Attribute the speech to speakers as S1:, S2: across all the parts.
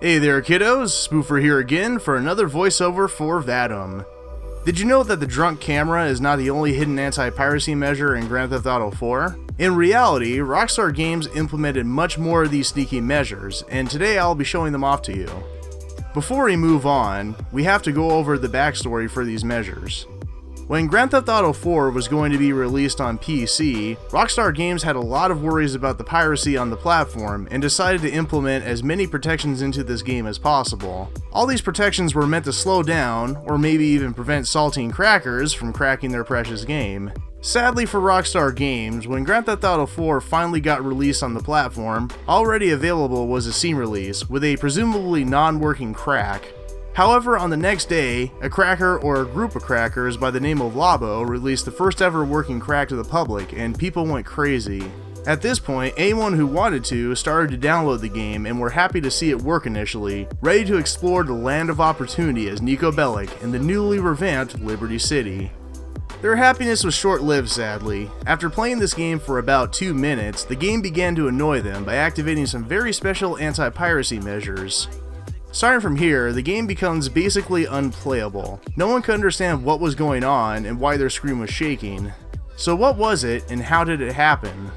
S1: Hey there kiddos, Spoofer here again for another voiceover for Vadim. Did you know that the drunk camera is not the only hidden anti-piracy measure in Grand Theft Auto 4? In reality, Rockstar Games implemented much more of these sneaky measures, and today I'll be showing them off to you. Before we move on, we have to go over the backstory for these measures. When Grand Theft Auto 4 was going to be released on PC, Rockstar Games had a lot of worries about the piracy on the platform and decided to implement as many protections into this game as possible. All these protections were meant to slow down, or maybe even prevent saltine crackers from cracking their precious game. Sadly for Rockstar Games, when Grand Theft Auto 4 finally got released on the platform, already available was a scene release with a presumably non-working crack. However, on the next day, a cracker or a group of crackers by the name of Labo released the first ever working crack to the public, and people went crazy. At this point, anyone who wanted to started to download the game and were happy to see it work initially, ready to explore the land of opportunity as Niko Bellic in the newly revamped Liberty City. Their happiness was short-lived, sadly. After playing this game for about 2 minutes, the game began to annoy them by activating some very special anti-piracy measures. Starting from here, the game becomes basically unplayable. No one could understand what was going on and why their screen was shaking. So what was it and how did it happen?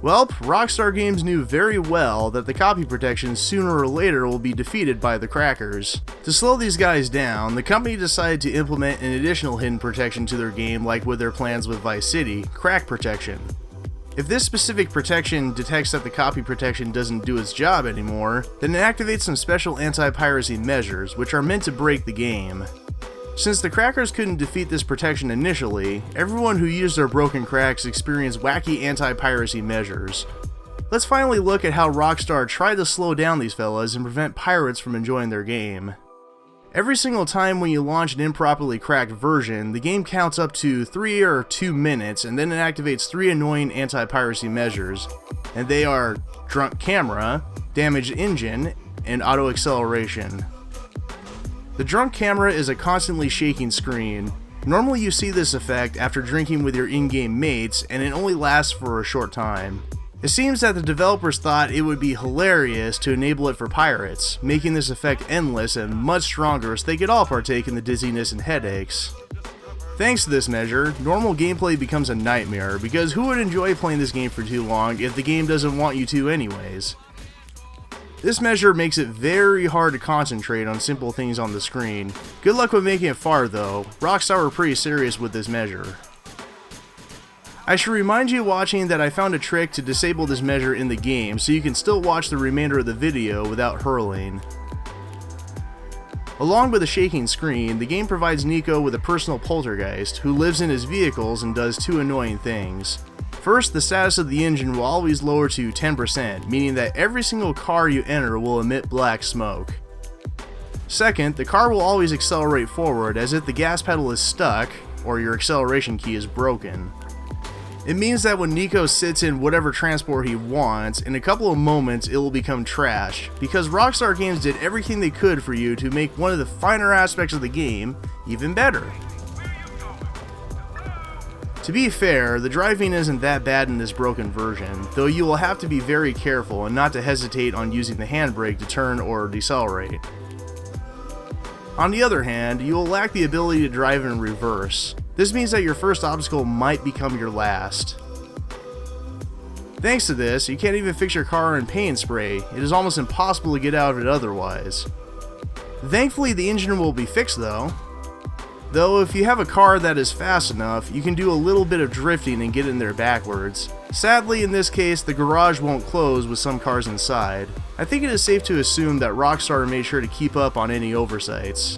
S1: Well, Rockstar Games knew very well that the copy protection sooner or later will be defeated by the crackers. To slow these guys down, the company decided to implement an additional hidden protection to their game, like with their plans with Vice City, crack protection. If this specific protection detects that the copy protection doesn't do its job anymore, then it activates some special anti-piracy measures, which are meant to break the game. Since the crackers couldn't defeat this protection initially, everyone who used their broken cracks experienced wacky anti-piracy measures. Let's finally look at how Rockstar tried to slow down these fellas and prevent pirates from enjoying their game. Every single time when you launch an improperly cracked version, the game counts up to 3 or 2 minutes and then it activates 3 annoying anti-piracy measures, and they are drunk camera, damaged engine, and auto acceleration. The drunk camera is a constantly shaking screen. Normally you see this effect after drinking with your in-game mates, and it only lasts for a short time. It seems that the developers thought it would be hilarious to enable it for pirates, making this effect endless and much stronger so they could all partake in the dizziness and headaches. Thanks to this measure, normal gameplay becomes a nightmare, because who would enjoy playing this game for too long if the game doesn't want you to anyways? This measure makes it very hard to concentrate on simple things on the screen. Good luck with making it far though, Rockstar were pretty serious with this measure. I should remind you watching that I found a trick to disable this measure in the game so you can still watch the remainder of the video without hurling. Along with a shaking screen, the game provides Niko with a personal poltergeist who lives in his vehicles and does 2 annoying things. First, the status of the engine will always lower to 10%, meaning that every single car you enter will emit black smoke. Second, the car will always accelerate forward as if the gas pedal is stuck or your acceleration key is broken. It means that when Niko sits in whatever transport he wants, in a couple of moments it will become trash, because Rockstar Games did everything they could for you to make one of the finer aspects of the game even better. To be fair, the driving isn't that bad in this broken version, though you will have to be very careful and not to hesitate on using the handbrake to turn or decelerate. On the other hand, you will lack the ability to drive in reverse. This means that your first obstacle might become your last. Thanks to this, you can't even fix your car in paint spray. It is almost impossible to get out of it otherwise. Thankfully, the engine will be fixed though. Though if you have a car that is fast enough, you can do a little bit of drifting and get in there backwards. Sadly, in this case, the garage won't close with some cars inside. I think it is safe to assume that Rockstar made sure to keep up on any oversights.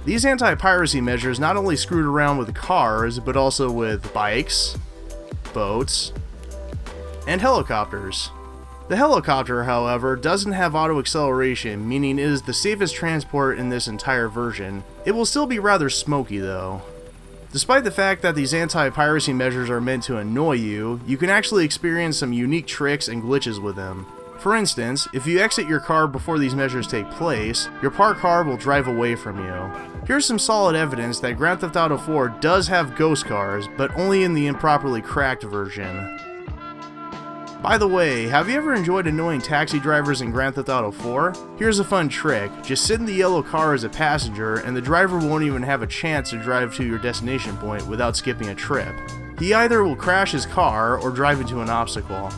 S1: These anti-piracy measures not only screwed around with cars, but also with bikes, boats, and helicopters. The helicopter, however, doesn't have auto acceleration, meaning it is the safest transport in this entire version. It will still be rather smoky though. Despite the fact that these anti-piracy measures are meant to annoy you, you can actually experience some unique tricks and glitches with them. For instance, if you exit your car before these measures take place, your parked car will drive away from you. Here's some solid evidence that Grand Theft Auto 4 does have ghost cars, but only in the improperly cracked version. By the way, have you ever enjoyed annoying taxi drivers in Grand Theft Auto 4? Here's a fun trick. Just sit in the yellow car as a passenger and the driver won't even have a chance to drive to your destination point without skipping a trip. He either will crash his car or drive into an obstacle.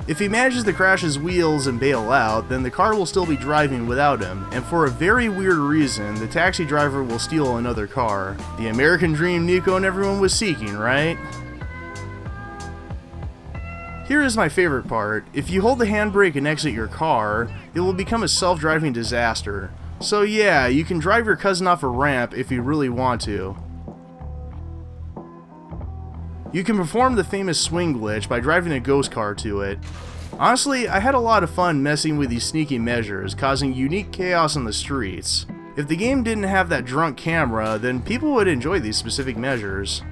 S1: If he manages to crash his wheels and bail out, then the car will still be driving without him, and for a very weird reason, the taxi driver will steal another car. The American dream Nico and everyone was seeking, right? Here is my favorite part. If you hold the handbrake and exit your car, it will become a self-driving disaster. So yeah, you can drive your cousin off a ramp if you really want to. You can perform the famous swing glitch by driving a ghost car to it. Honestly, I had a lot of fun messing with these sneaky measures, causing unique chaos on the streets. If the game didn't have that drunk camera, then people would enjoy these specific measures.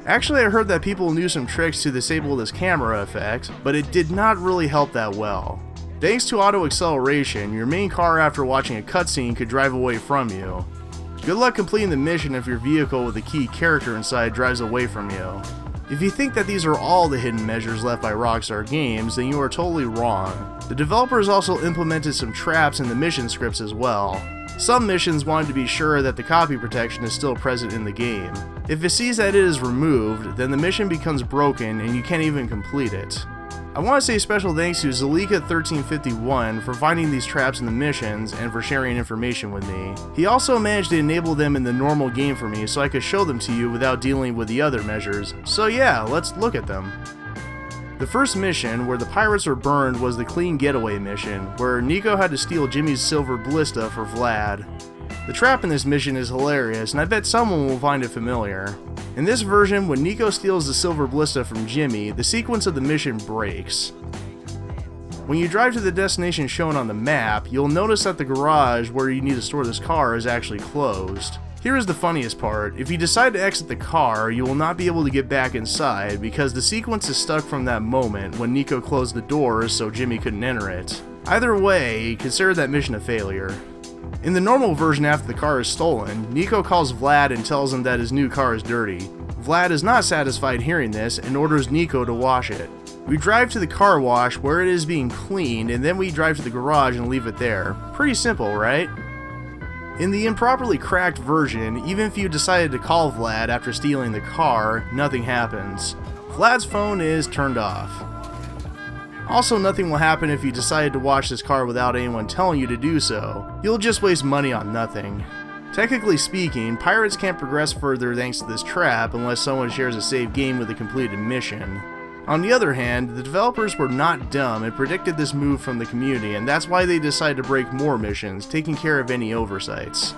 S1: Actually, I heard that people knew some tricks to disable this camera effect, but it did not really help that well. Thanks to auto acceleration, your main car after watching a cutscene could drive away from you. Good luck completing the mission if your vehicle with a key character inside drives away from you. If you think that these are all the hidden measures left by Rockstar Games, then you are totally wrong. The developers also implemented some traps in the mission scripts as well. Some missions wanted to be sure that the copy protection is still present in the game. If it sees that it is removed, then the mission becomes broken and you can't even complete it. I want to say special thanks to Zalika1351 for finding these traps in the missions and for sharing information with me. He also managed to enable them in the normal game for me so I could show them to you without dealing with the other measures. So yeah, let's look at them. The first mission, where the pirates are burned, was the Clean Getaway mission, where Nico had to steal Jimmy's silver ballista for Vlad. The trap in this mission is hilarious, and I bet someone will find it familiar. In this version, when Nico steals the silver ballista from Jimmy, the sequence of the mission breaks. When you drive to the destination shown on the map, you'll notice that the garage where you need to store this car is actually closed. Here is the funniest part. If you decide to exit the car, you will not be able to get back inside because the sequence is stuck from that moment when Nico closed the doors so Jimmy couldn't enter it. Either way, consider that mission a failure. In the normal version after the car is stolen, Nico calls Vlad and tells him that his new car is dirty. Vlad is not satisfied hearing this and orders Nico to wash it. We drive to the car wash where it is being cleaned and then we drive to the garage and leave it there. Pretty simple, right? In the improperly cracked version, even if you decided to call Vlad after stealing the car, nothing happens. Vlad's phone is turned off. Also, nothing will happen if you decided to wash this car without anyone telling you to do so. You'll just waste money on nothing. Technically speaking, pirates can't progress further thanks to this trap unless someone shares a save game with a completed mission. On the other hand, the developers were not dumb and predicted this move from the community, and that's why they decided to break more missions, taking care of any oversights.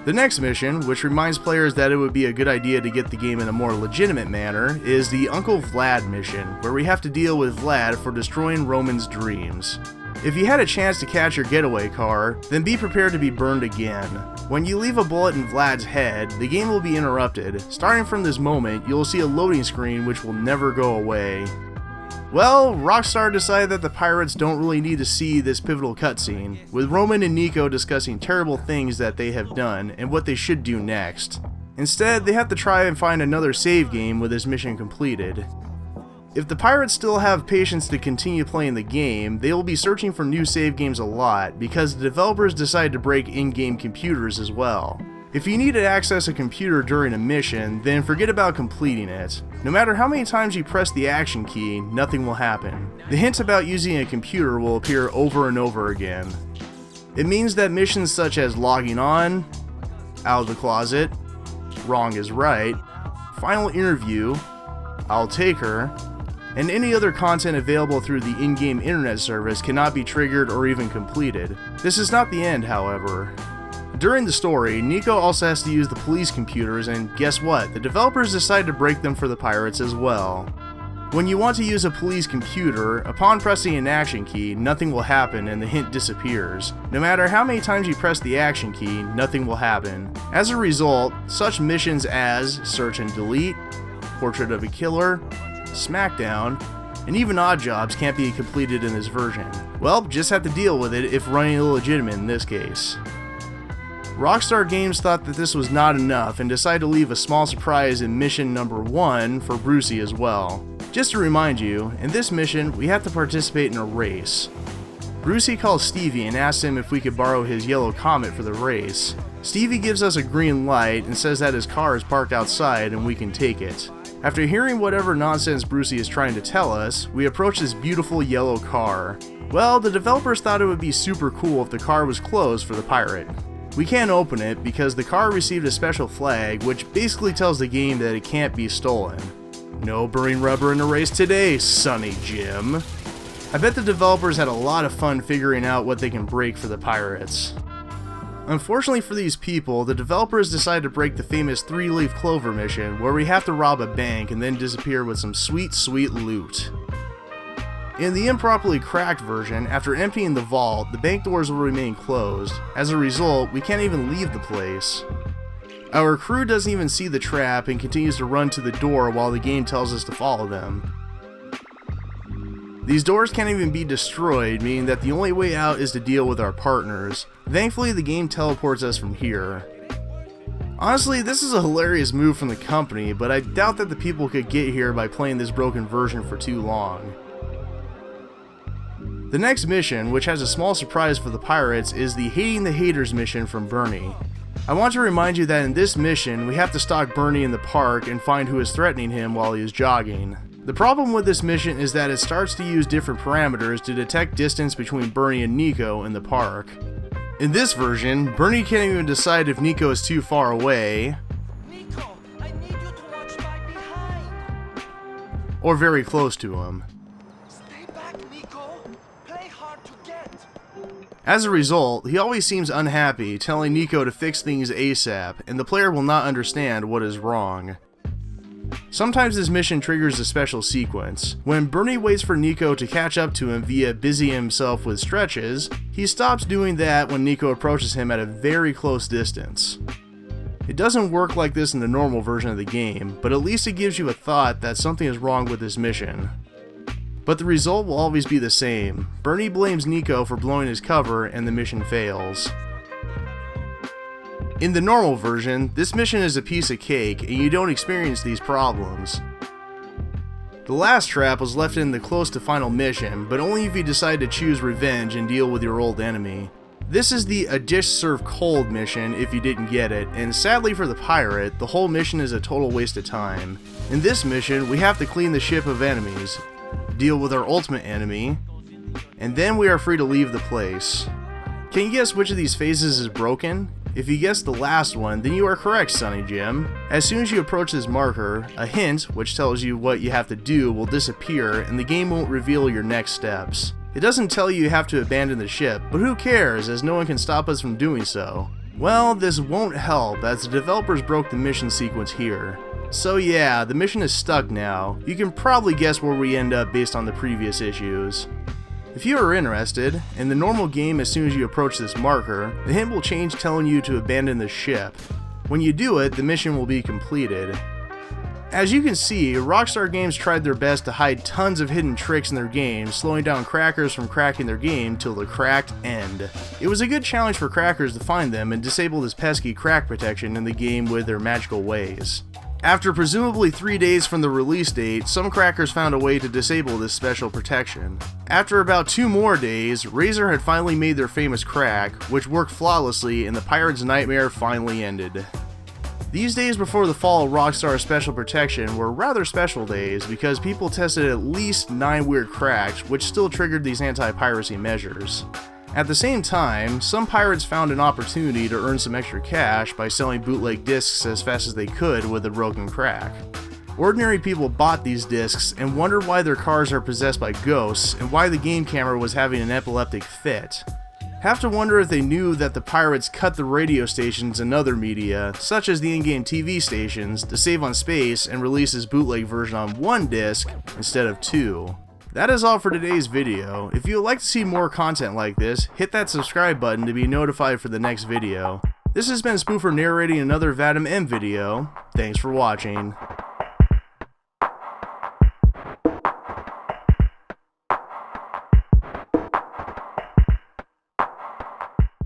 S1: The next mission, which reminds players that it would be a good idea to get the game in a more legitimate manner, is the Uncle Vlad mission, where we have to deal with Vlad for destroying Roman's dreams. If you had a chance to catch your getaway car, then be prepared to be burned again. When you leave a bullet in Vlad's head, the game will be interrupted. Starting from this moment, you'll see a loading screen which will never go away. Well, Rockstar decided that the pirates don't really need to see this pivotal cutscene, with Roman and Nico discussing terrible things that they have done and what they should do next. Instead, they have to try and find another save game with this mission completed. If the pirates still have patience to continue playing the game, they will be searching for new save games a lot, because the developers decided to break in-game computers as well. If you need to access a computer during a mission, then forget about completing it. No matter how many times you press the action key, nothing will happen. The hint about using a computer will appear over and over again. It means that missions such as logging on, out of the closet, wrong is right, final interview, I'll take her, and any other content available through the in-game internet service cannot be triggered or even completed. This is not the end, however. During the story, Nico also has to use the police computers, and guess what? The developers decided to break them for the pirates as well. When you want to use a police computer, upon pressing an action key, nothing will happen and the hint disappears. No matter how many times you press the action key, nothing will happen. As a result, such missions as Search and Delete, Portrait of a Killer, Smackdown, and even Odd Jobs can't be completed in this version. Well, just have to deal with it if running illegitimate in this case. Rockstar Games thought that this was not enough and decided to leave a small surprise in mission number 1 for Brucey as well. Just to remind you, in this mission, we have to participate in a race. Brucey calls Stevie and asks him if we could borrow his yellow Comet for the race. Stevie gives us a green light and says that his car is parked outside and we can take it. After hearing whatever nonsense Brucey is trying to tell us, we approach this beautiful yellow car. Well, the developers thought it would be super cool if the car was closed for the pirate. We can't open it because the car received a special flag which basically tells the game that it can't be stolen. No burning rubber in the race today, Sonny Jim. I bet the developers had a lot of fun figuring out what they can break for the pirates. Unfortunately for these people, the developers decided to break the famous 3-leaf Clover mission where we have to rob a bank and then disappear with some sweet loot. In the improperly cracked version, after emptying the vault, the bank doors will remain closed. As a result, we can't even leave the place. Our crew doesn't even see the trap and continues to run to the door while the game tells us to follow them. These doors can't even be destroyed, meaning that the only way out is to deal with our partners. Thankfully, the game teleports us from here. Honestly, this is a hilarious move from the company, but I doubt that the people could get here by playing this broken version for too long. The next mission, which has a small surprise for the pirates, is the Hating the Haters mission from Bernie. I want to remind you that in this mission, we have to stalk Bernie in the park and find who is threatening him while he is jogging. The problem with this mission is that it starts to use different parameters to detect distance between Bernie and Nico in the park. In this version, Bernie can't even decide if Nico is too far away,
S2: Nico, I need you to watch my behind.
S1: or very close to him.
S2: Stay back, Nico. Play hard to get.
S1: As a result, he always seems unhappy, telling Nico to fix things ASAP, and the player will not understand what is wrong. Sometimes this mission triggers a special sequence. When Bernie waits for Nico to catch up to him via busying himself with stretches, he stops doing that when Nico approaches him at a very close distance. It doesn't work like this in the normal version of the game, but at least it gives you a thought that something is wrong with this mission. But the result will always be the same. Bernie blames Nico for blowing his cover and the mission fails. In the normal version, this mission is a piece of cake and you don't experience these problems. The last trap was left in the close to final mission, but only if you decide to choose revenge and deal with your old enemy. This is the A Dish Served Cold mission if you didn't get it, and sadly for the pirate, the whole mission is a total waste of time. In this mission, we have to clean the ship of enemies, deal with our ultimate enemy, and then we are free to leave the place. Can you guess which of these phases is broken? If you guessed the last one, then you are correct, Sonny Jim. As soon as you approach this marker, a hint, which tells you what you have to do, will disappear and the game won't reveal your next steps. It doesn't tell you have to abandon the ship, but who cares as no one can stop us from doing so. Well, this won't help as the developers broke the mission sequence here. So yeah, the mission is stuck now. You can probably guess where we end up based on the previous issues. If you are interested, in the normal game as soon as you approach this marker, the hint will change telling you to abandon the ship. When you do it, the mission will be completed. As you can see, Rockstar Games tried their best to hide tons of hidden tricks in their game, slowing down crackers from cracking their game till the cracked end. It was a good challenge for crackers to find them and disable this pesky crack protection in the game with their magical ways. After presumably 3 days from the release date, some crackers found a way to disable this special protection. After about 2 more days, Razer had finally made their famous crack, which worked flawlessly and the pirate's nightmare finally ended. These days before the fall of Rockstar's special protection were rather special days because people tested at least 9 weird cracks which still triggered these anti-piracy measures. At the same time, some pirates found an opportunity to earn some extra cash by selling bootleg discs as fast as they could with a broken crack. Ordinary people bought these discs and wondered why their cars are possessed by ghosts and why the game camera was having an epileptic fit. Have to wonder if they knew that the pirates cut the radio stations and other media, such as the in-game TV stations, to save on space and release this bootleg version on 1 disc instead of 2. That is all for today's video. If you would like to see more content like this, hit that subscribe button to be notified for the next video. This has been Spoofer narrating another Vadim M video. Thanks for watching.